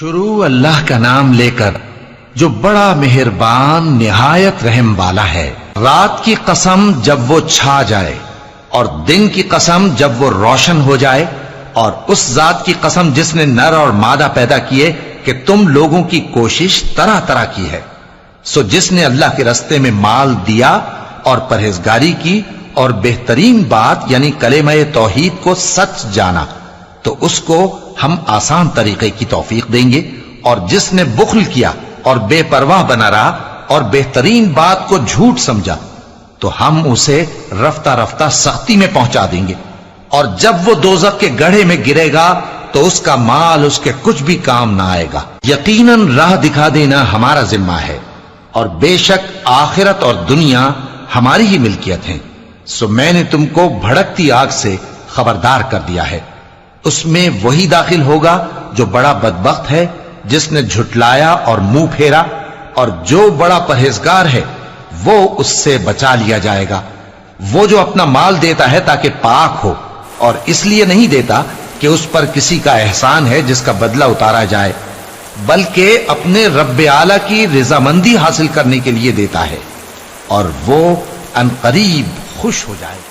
شروع اللہ کا نام لے کر جو بڑا مہربان نہایت رحم والا ہے۔ رات کی قسم جب وہ چھا جائے اور دن کی قسم جب وہ روشن ہو جائے، اور اس ذات کی قسم جس نے نر اور مادہ پیدا کیے کہ تم لوگوں کی کوشش طرح طرح کی ہے۔ سو جس نے اللہ کے رستے میں مال دیا اور پرہیزگاری کی اور بہترین بات یعنی کلمہ توحید کو سچ جانا، تو اس کو ہم آسان طریقے کی توفیق دیں گے، اور جس نے بخل کیا اور بے پرواہ بنا رہا اور بہترین بات کو جھوٹ سمجھا، تو ہم اسے رفتہ رفتہ سختی میں پہنچا دیں گے، اور جب وہ دوزخ کے گڑھے میں گرے گا تو اس کا مال اس کے کچھ بھی کام نہ آئے گا۔ یقیناً راہ دکھا دینا ہمارا ذمہ ہے، اور بے شک آخرت اور دنیا ہماری ہی ملکیت ہیں۔ سو میں نے تم کو بھڑکتی آگ سے خبردار کر دیا ہے، اس میں وہی داخل ہوگا جو بڑا بدبخت ہے، جس نے جھٹلایا اور منہ پھیرا، اور جو بڑا پرہیزگار ہے وہ اس سے بچا لیا جائے گا۔ وہ جو اپنا مال دیتا ہے تاکہ پاک ہو، اور اس لیے نہیں دیتا کہ اس پر کسی کا احسان ہے جس کا بدلہ اتارا جائے، بلکہ اپنے رب اعلیٰ کی رضامندی حاصل کرنے کے لیے دیتا ہے، اور وہ ان قریب خوش ہو جائے گا۔